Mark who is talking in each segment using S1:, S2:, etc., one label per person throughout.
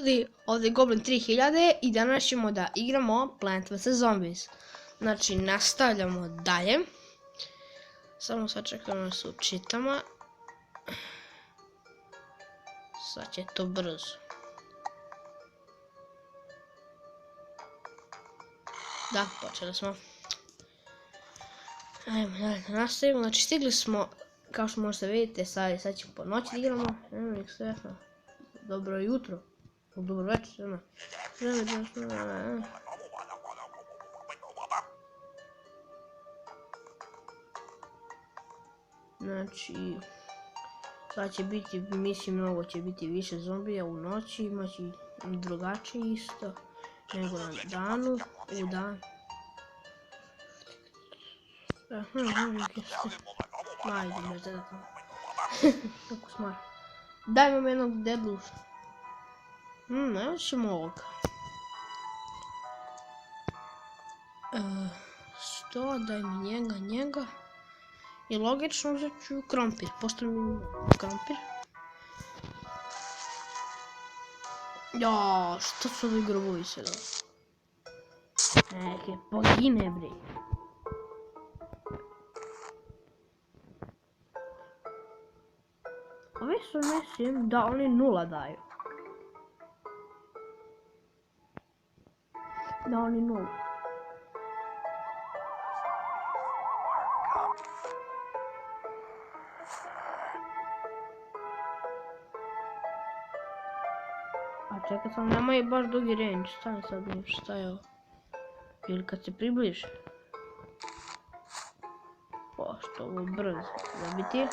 S1: Ljudi, ovdje je Goblin 3000 i danas ćemo da igramo Plants vs Zombies. Znači, nastavljamo dalje. Samo sad čekamo da se učitamo. Sad će to brzo. Da, počeli smo. Ajmo dalje da nastavimo. Znači, stigli smo, kao što možete vidjeti, sad ćemo po noći igramo. Dobro jutro. Dobro večer, Znači, sad će biti, mislim, mnogo će biti više zombija u noći, imaći drugačije isto nego na danu, u dan. Ajde, me zada tamo. Kako smart. Dajmo mi jednog deadlifta. Evo ćemo ovoga. 100, daj mi njega. I logično uzet ću krompir, postavim krompir. Jaa, što su ovi grobovi se da? Neke, pogine bre. Ovi su mislim da oni 0 daju. Da oni 0. A čekaj sam, nemaju baš dugi range, stani sad vidim šta je ovo. Ili kad se približi. Pošto ovo brzo zabiti.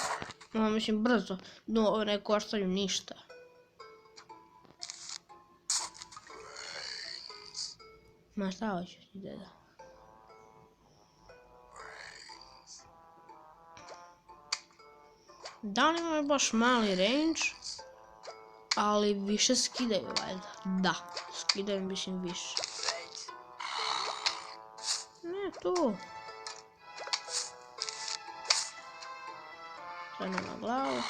S1: No, mislim brzo, no ne koštaju ništa. Ma šta hoćeš ti deda? Da li imaju baš mali range, ali više skidaju valjda. Da, skidaju mislim više. Ne tu. Trenu na glavu.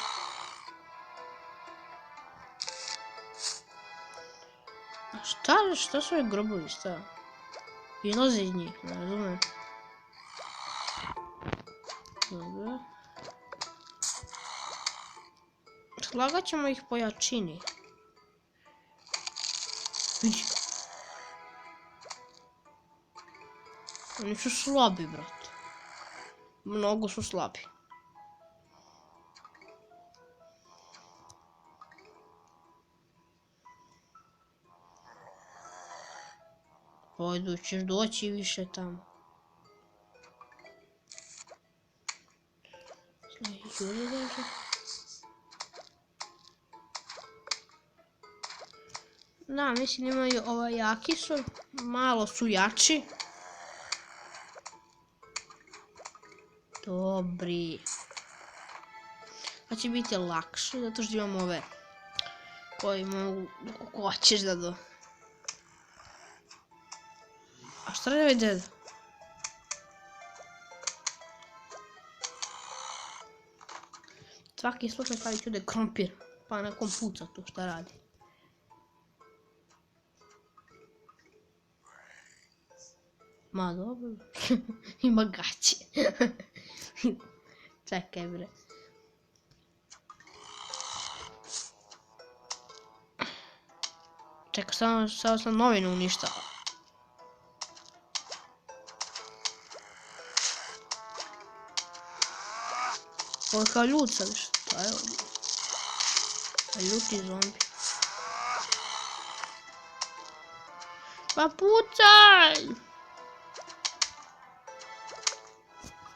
S1: A šta su ovi grobovi, šta? Izlaze iz njih, ne razumijem. Dobro. Slagat ćemo ih po jačini. Vidi. Oni su slabi, brat. Mnogo su slabi. Pojdu, ćeš doći više tamo. Da, mislim imaju jaki su, malo su jači. Dobri. Pa će biti lakše, zato što imamo ove koji mogu, kako hoćeš da do... A šta radi ovaj deda? Svaki slučaj stavit ću da je krompir, pa nekom puca tu šta radi. Ma dobro, ima gaće. Čekaj bre. Čekaj, samo sam novinu uništava. Ovo je kao ljud sad, šta je ovdje? Ljuti zombi. Pa pucaj!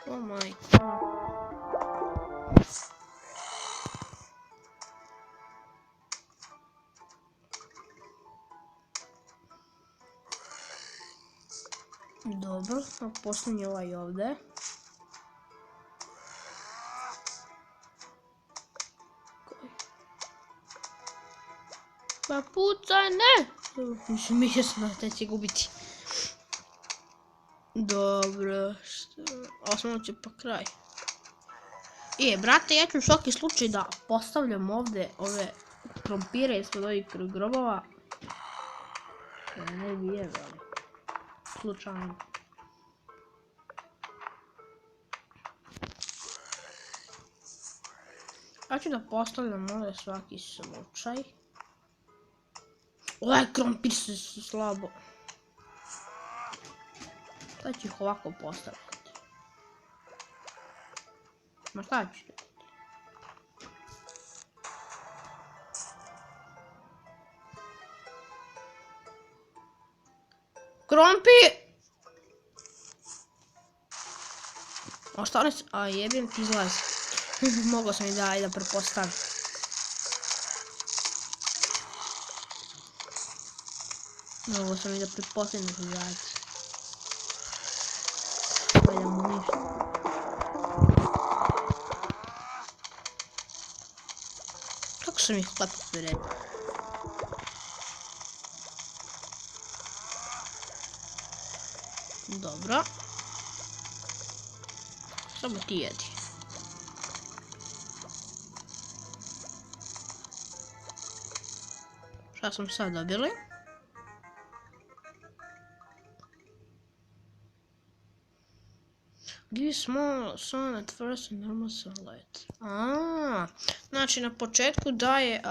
S1: Oh my god. Dobro, a posljednji ovaj ovdje. Pa pucaj, ne! Mislio sam da će gubiti. Dobro, osnovno će pa kraj. Brate, ja ću u svaki slučaj da postavljam ovdje ove krompire ispod ovih grobova. Ne bi jebali. Slučajno. Ja ću da postavljam ovdje svaki slučaj. Ovaj krompir se slabo. Sad ću ih ovako postaviti. Ma šta ću? Krompir! Ostane se... A jebim ti izlazi. Mogao sam i da prepostavim. Mogao sam i da pretpostavim da izlazi. Valjda mu ništa. Kako sam ih lepo priredio? Dobro. Samo ti jedi. Šta smo sad dobili? Give small sun at first and normal sunlight. Znači na početku daje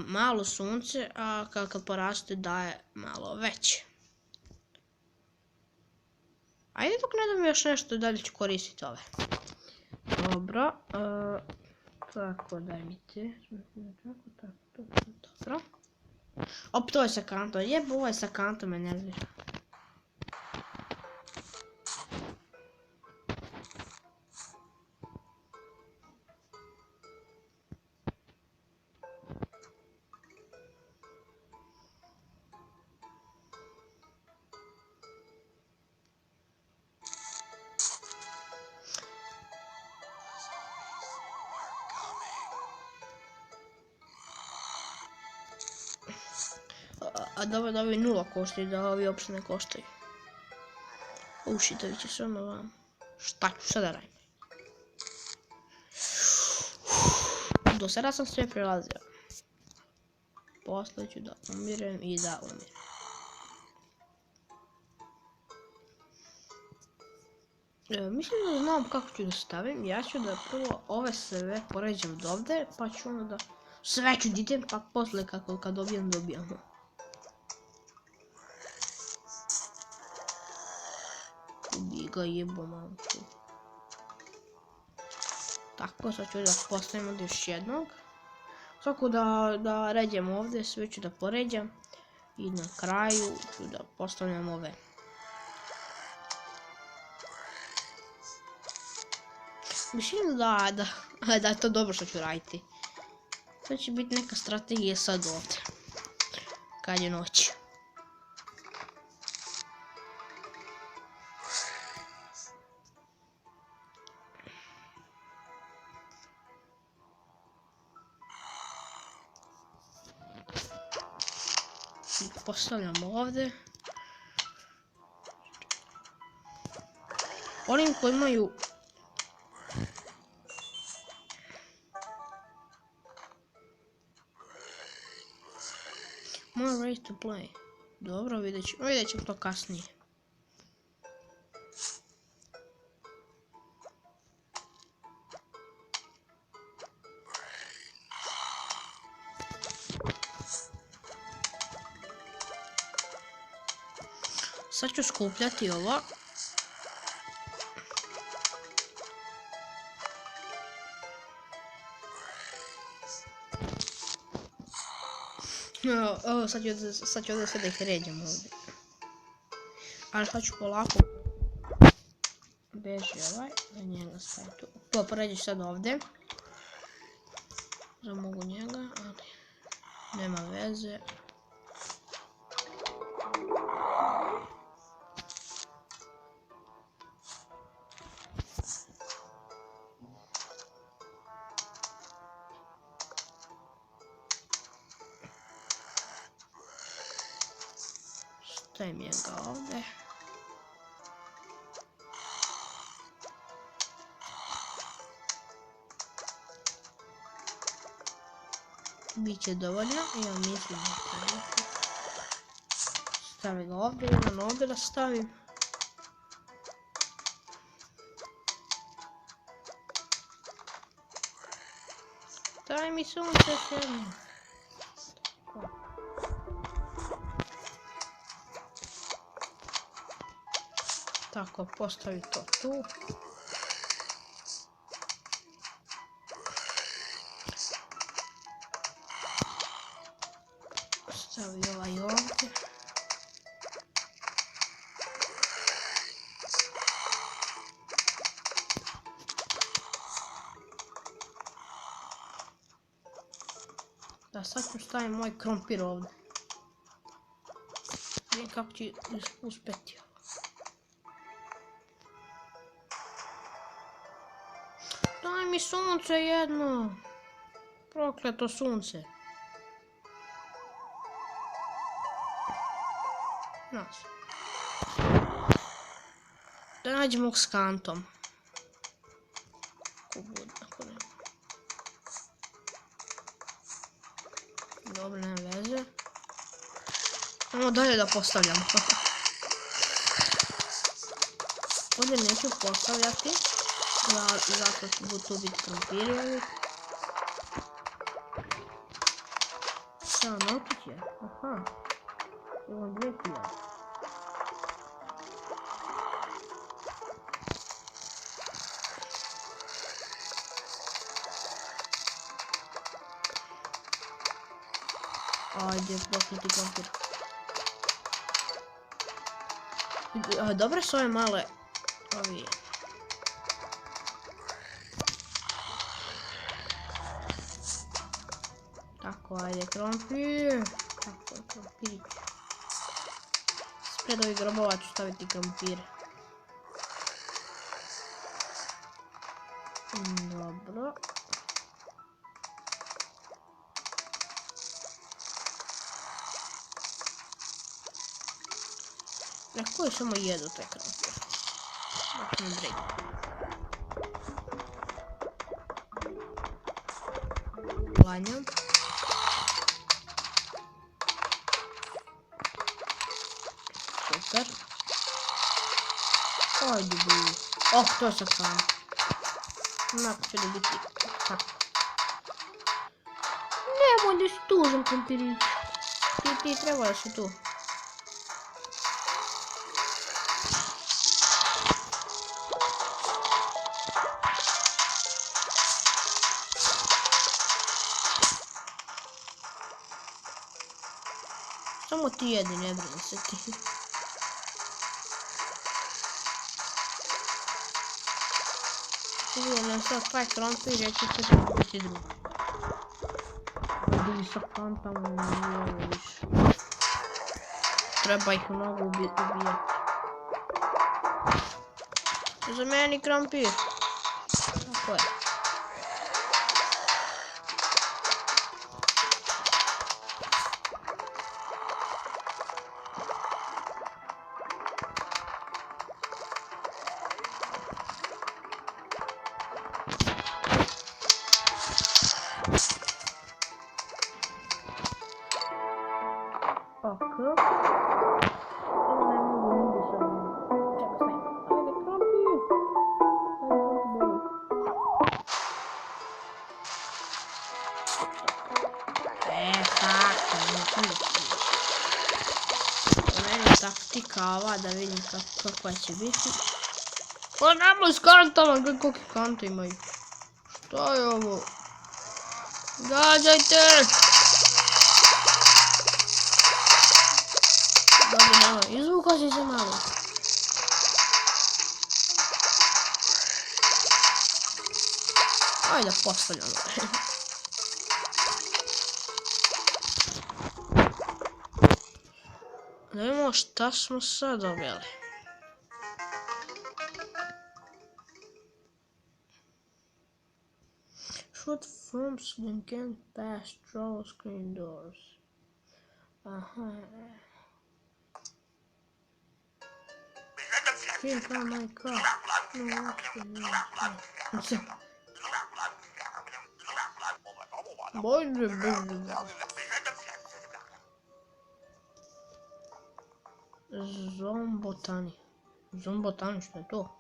S1: malo sunce, a kad poraste daje malo veće. Ajde dok ne dam još nešto, dalje ću koristiti ove. Dobro. Tako, daj mi te. Dobro. Opet ovo je sa kantom. Jebo, ovo je sa kantom, me nervira. A da ovi 0 koštaju, da ovi uopšte ne koštaju. Ušitovi će se ono vam. Šta ću sada radim? Do sada sam sve prelazio. Posle ću da umirem i da umirem. Mislim da znam kako ću da stavim. Ja ću da prvo ove sve poređam od ovde, pa ću onda da sve ću da idem, pa posle kad dobijam. Ubi ga jebo mamču. Tako, sad ću da postavim ovdje još jednog. Svako da ređem ovdje, sve ću da poređam. I na kraju ću da postavljam ove. Mislim da je to dobro što ću raditi. To će biti neka strategija sad ovdje. Kad je noć. Postavljam ovdje. Onim koji imaju more ways to play. Dobro, vidjet ćemo to kasnije. Sad ću skupljati ovo. Sad ću ovdje sve da ih ređam ovdje. Ali sad ću polako. Beži ovaj, da njega stavim tu. To poređiš sad ovdje. Da mogu njega, ali nema veze. Stavim njega ovdje. Biće dovoljno, ja mislim da Stavim ga ovdje, jedan ovdje da stavim. Daj mi sunce jedno. Tako, postavi to tu. Stavi ovaj ovdje. Da, sad ću stavim moj krompir ovdje. Vidim kako će uspjeti. Daj mi sunce jedno. Prokleto sunce. Nas. Da nađemo s kantom. Ako bude, ako nema. Dobro, nema veze. Ajmo dalje da postavljamo. Ovdje neću postavljati. Zato će tu biti krompirjevi. Šta, notić je? Aha. Imam 2000. Ajde, prokleti krompir. Dobre su ove male... Ovi... Tako, ajde, krompir. Tako, krompirić. Spred ovih grobova ću staviti krompire. Dobro. Neko je samo jedu taj krompir. Baš me briga. Klanjam. Super. Ajde bili. Oh, to je sad sam. Onako će da biti tako. Nemoj da si tužan krompirić. Ti treba da si tu. Samo ti jedi, ne brini se ti. Sigurno sad taj krompir je će se biti drugi. Ovdje sa kantama nije više. Treba ih mnogo ubijati. Za meni krompir. Tako je. Oko. Ovo ne mogu nigdje sa ovim. Čekaj, ajde krompir. Tako, nisam da ti. Meni je taktika ova da vidim kakva će biti. O, nemoj s kantama, gledaj kolike kante imaju. Šta je ovo? Gađajte! Dobro, nemoj, izvukao si se malo. Ajde, postavljamo. Da vidimo šta smo sad dobili. Shoot from then can pass through screen doors. Aha. Here come my car. No, Zombotani. Zombotani, što je to?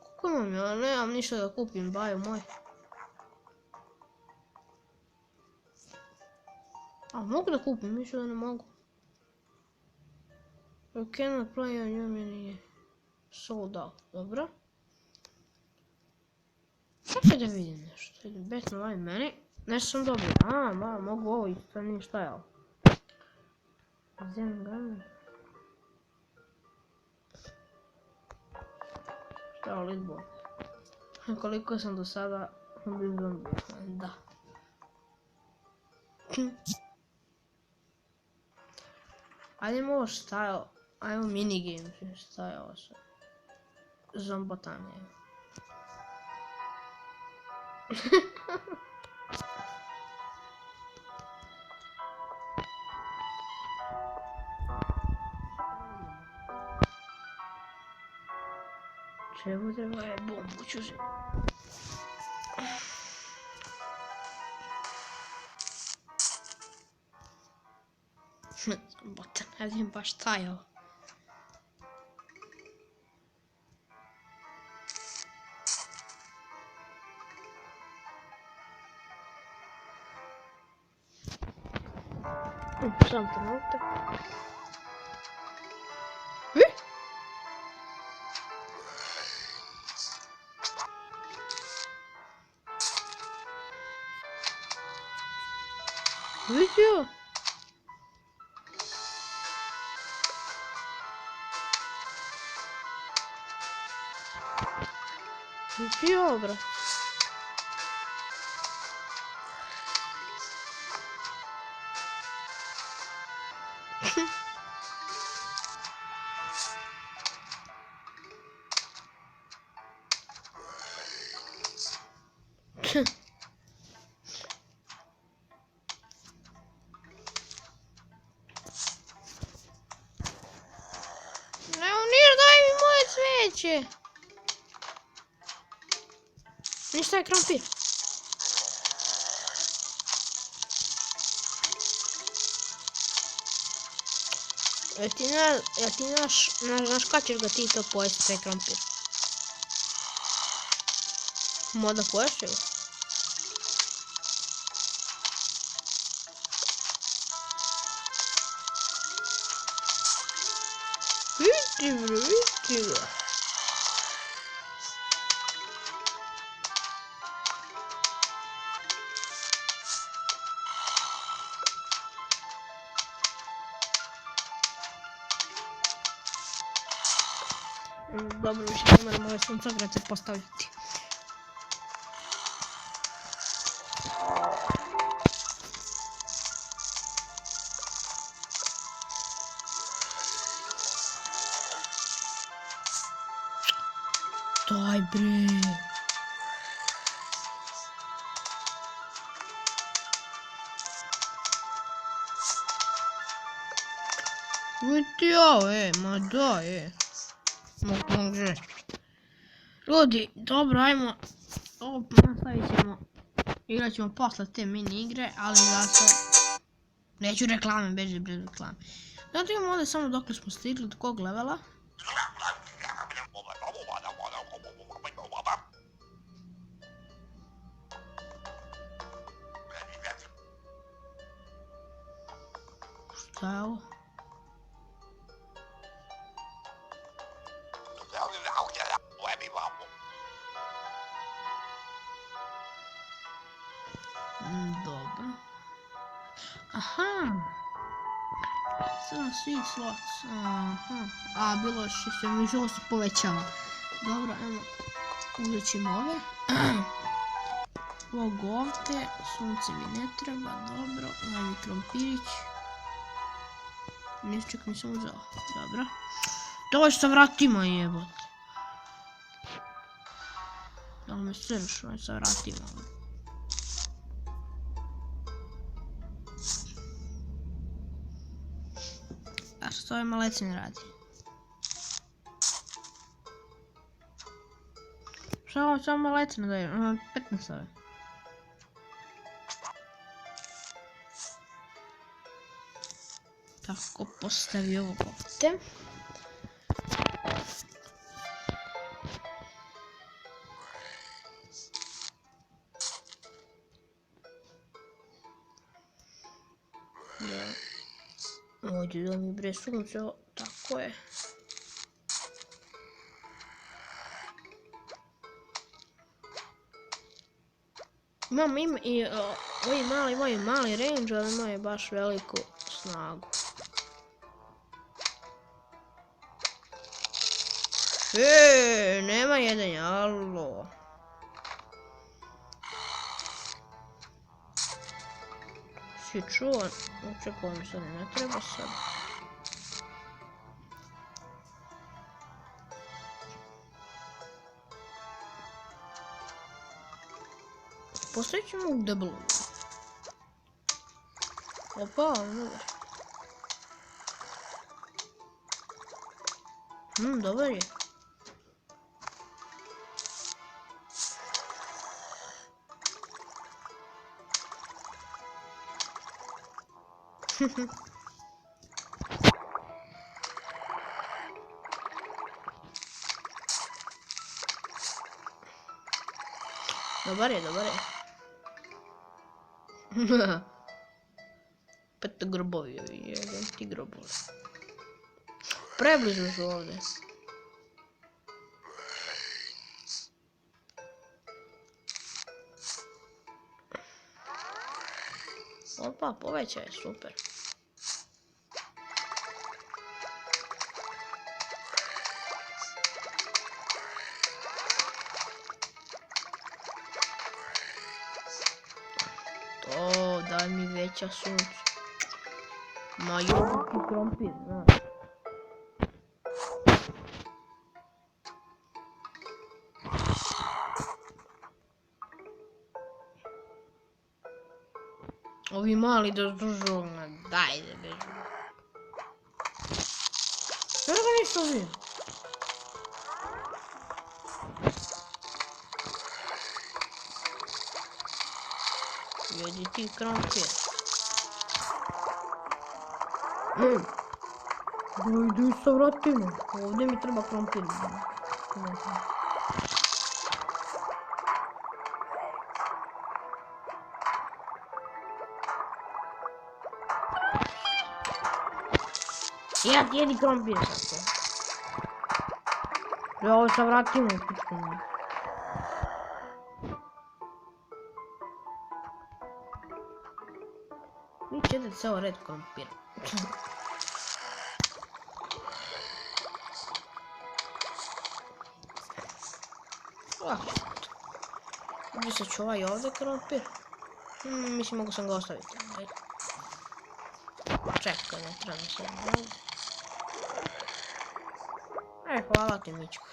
S1: Kako imam ja? Nemam ništa da kupim, baju moj. A mogu da kupim, mislim da ne mogu. You cannot play on your mini. Sold out, dobro. Kako da vidim nešto? Idem bet na ovaj meni. Nešto sam dobio. Mogu ovo isto, to nije stajalo. Zen gun. Šta je litbol? Koliko sam do sada bio zombija? Da. Ajmo ovo stajalo. Ajmo minigame stajalo se. Zombotanje. Čemu treba je bombu ću se... Zombotan, ne vidim baš šta je ovo. Sam trenutak. Vidio? Vidio, brat. Leonir, daj mi moje cvijeće! Ništa je krompir. Jel ti znaš kad ćeš ga ti to pojesti, taj krompir? Možda pojesti ga? Vidi ga. Dobro, više ne moram ove suncograce postavljati. Daj bre. Vidi ovo, ma daj, može. Ljudi, dobro, ajmo. Ovo nastavit ćemo. Igrat ćemo posle te mini igre, ali zato... Neću reklame, beži bez reklame. Zato imamo ovdje samo dokle smo stigli, do kog levela. Šta je ovo? Dobro. Aha. Sada svi slots. Aha. A, bilo je što se mi živost povećava. Dobro, ajmo. Uzet ćemo ove. Ovog ovdje. Sunce mi ne treba. Dobro. Ovaj krompirić. Nišćak nisam uzela. Dobro. Dovoj sa vratima jebot. Da li me srš? Ovaj sa vratima. A što ovaj malec ne radi? Šta ovo samo malec ne daje? 15 ove. tako postavio ovdje. Ovdje da mi bre sunce, tako je. Imam i ovi mali range, ali imaju baš veliku snagu. Nema jedenja, alo. Si čuvan, očekao mi sad ne treba sad. Postavit ćemo u deblu. Opa, dobar. Dobar je. Dobar je. Opet grobovi, jedan ti grobovi. Preblizu su ovdje. Opa, poveća je, super. To, daj mi veća sunce. Ma joj, ti krompir, znaš. Ovi mali da združu, daj da bežu. Sve ga nisu vidim. Jedi ti krompir. Daj se vratimo. Ovdje mi treba krompir. Jedi krompir sad. Ja ovo se vratimo u pičku. Vi ćete ceo red krompir. Ovdje se čuva i ovdje krompir. Mislim mogu sam ga ostaviti. Čekaj, ne treba se ovdje. Hvala ti Mičku.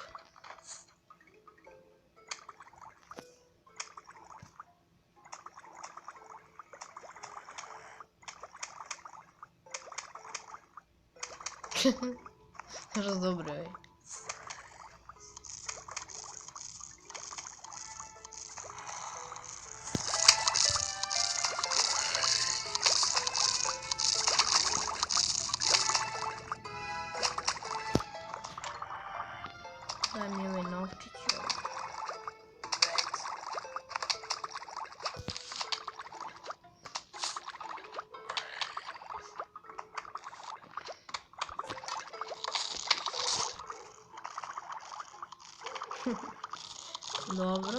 S1: Možda dobro je. Daj mi ovaj novčić. Dobro.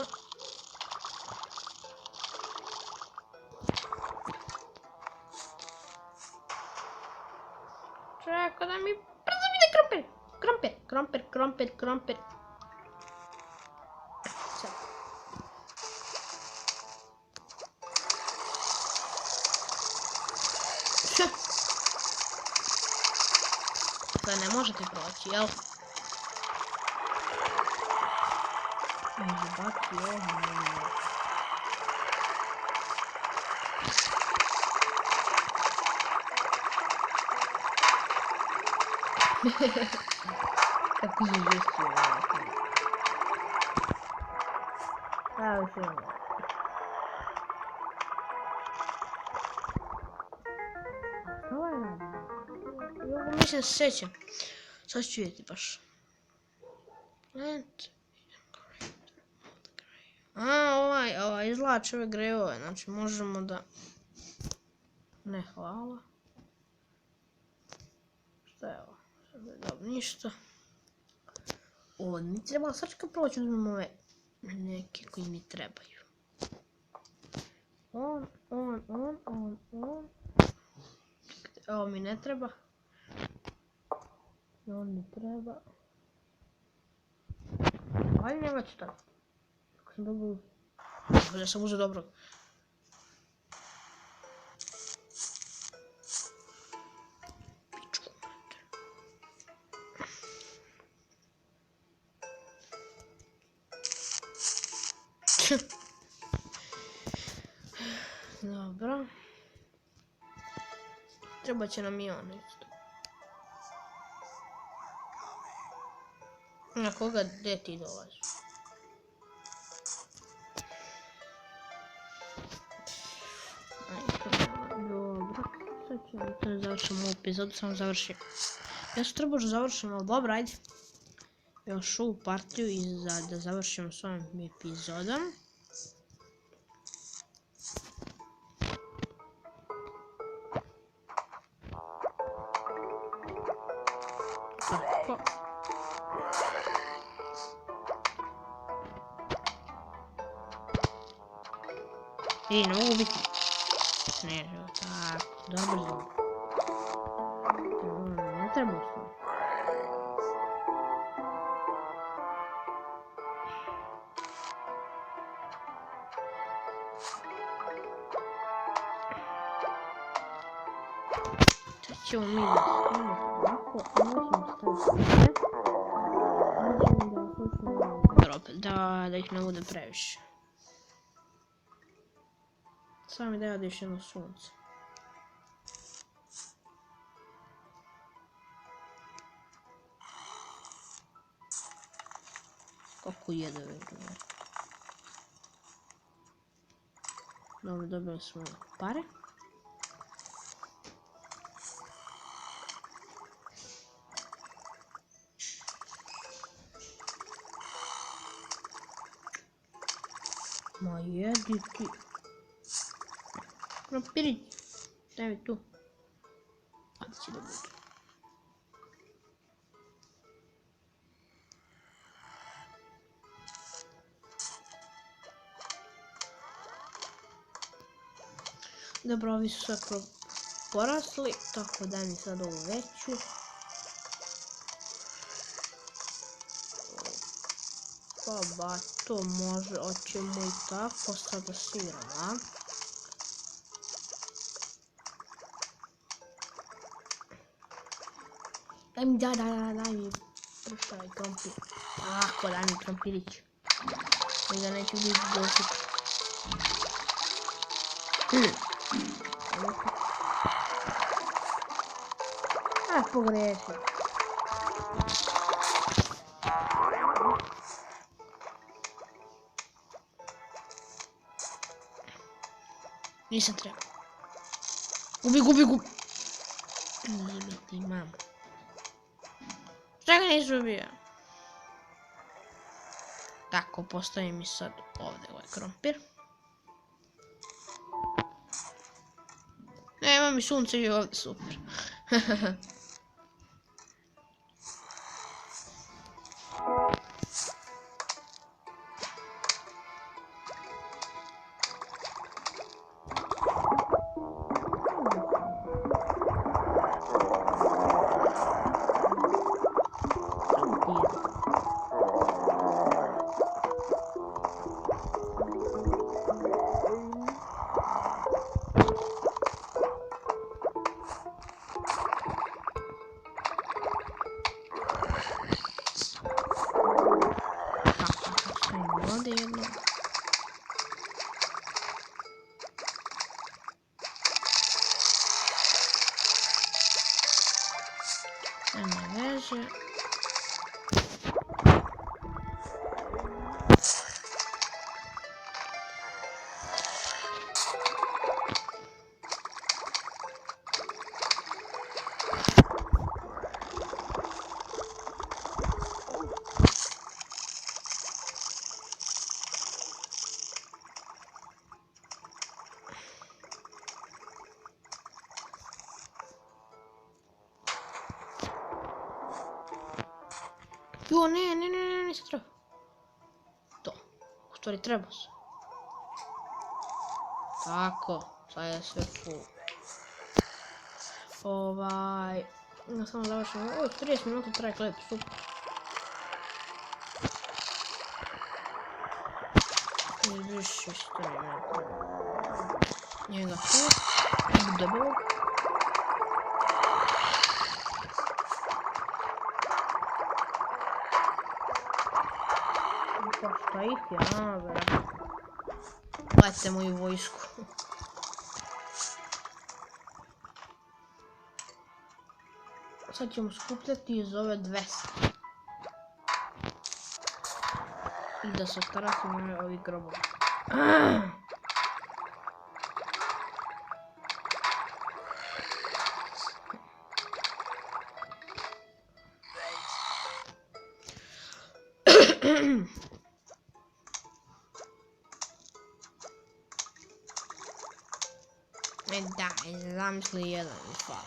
S1: Čekaj da mi brzo ide krompir. Sad. Da ne možete proći, jel? Baki ovo. Kako je žestio ovako. Evo što je. Što je radi? više ne sjećam. Sad ću vidjeti baš. Ovaj izvlači ove grejove, znači možemo da... Ne, hvala. Šta je ovo? Dobro, ništa. Ovo mi treba srčka proći, uzmemo ove neke koji mi trebaju. On. Ovo mi ne treba. On mi treba. Ajde, nema ću tako. Ako sam dobro... Ja sam uzeo dobro. Pičku mater. Dobro. Treba će nam i on isto. Na koga, gdje ti dolaziš? Dobro, sad ćemo da završimo ovu epizodu, samo završim. Ja su trebao da završim, ali dobro, ajde. Još ovu partiju i da završimo s ovim epizodom. Tako. I ne mogu biti. Ne, tako, dobro. Ne treba ustaviti. Sad ćemo mi da stavimo ovako, a možemo staviti da ih ne bude previše. Samo mi da je još jedno sunce. Kako jede ove druge. Dobro, dobili smo pare. Ma jedi ti. Krompirić, daj mi tu. Hajde će da bude. Dobro, ovi su sve porasli, tako da mi sad ovu veću. Pa ba, to može, hoćemo i tako, sada sviram, a? Daj mi, daj mi, prštaj krompir. Ako, daj mi krompirić. I da neću biti došli. Pogrešio. Nisam trebao. Gubi. Jebiti mam. Šta ga nisam ubio? Tako, postavim mi sad ovdje ovaj krompir. Ima mi sunce i ovdje, super. Nema veze. Jo, ne, nisam trebao. To. U stvari trebao sam. Tako, sad je sve full. Ja samo završim. 30 minuta traje klip, super. Izbriši strane. Njega tu. Debelog. Pa šta ih je? Gledajte moju vojsku. Sad ćemo skupljati iz ove 200. I da se starati na ovih grobova. Da, zamisli jedan mi fali.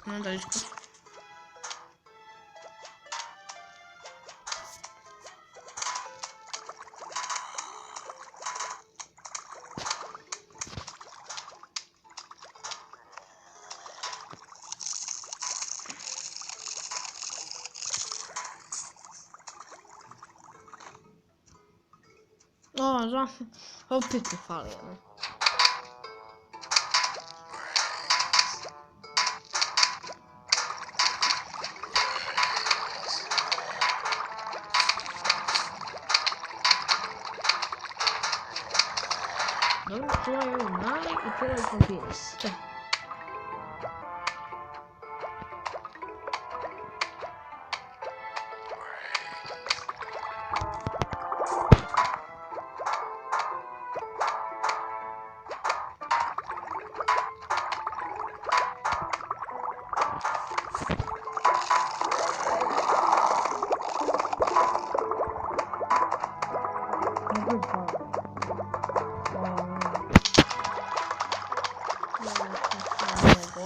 S1: Onda isko. Znam, opet mi fali jedno. Dobro, čuvaj ovaj mali i čuvaj kompiri. Če?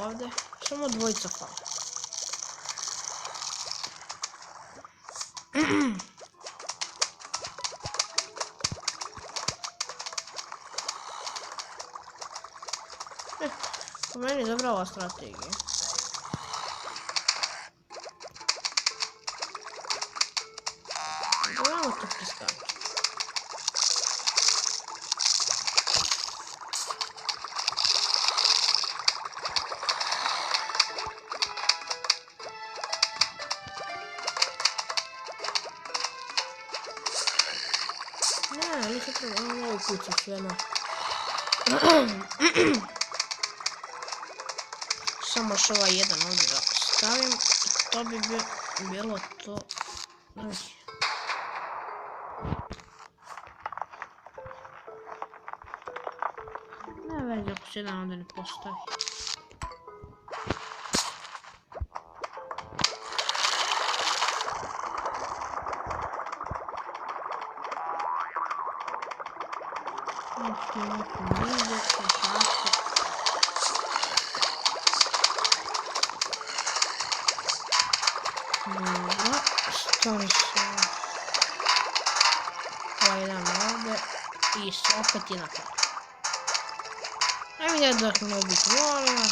S1: Ovdje samo dvojica fali. Po meni je dobra ova strategija. Gledamo to pristaviti. Ne, nisam treba, imam ovu kuću svema. Samo još ovaj jedan ovdje da stavim i to bi bilo to. Ne veze ako se jedan ovdje ne postavi. Dobro, stavi se ovaj jedan ovdje i opet je na kraju. Ajme da ne biti volim.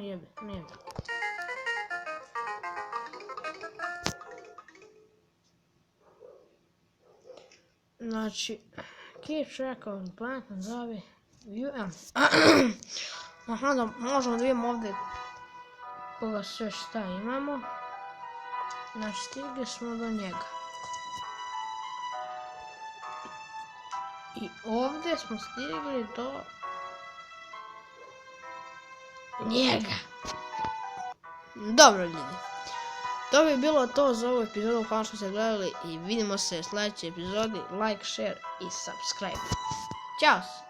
S1: Jebe, nije. Znači, keep track of plant nazavi aha, da možemo da vidimo ovdje koga sve šta imamo. Znači, stigli smo do njega. I ovdje smo stigli do njega. Dobro ljudi. To bi bilo to za ovu epizodu, hvala što ste gledali i vidimo se u sljedećoj epizodi. Like, share i subscribe. Ćao!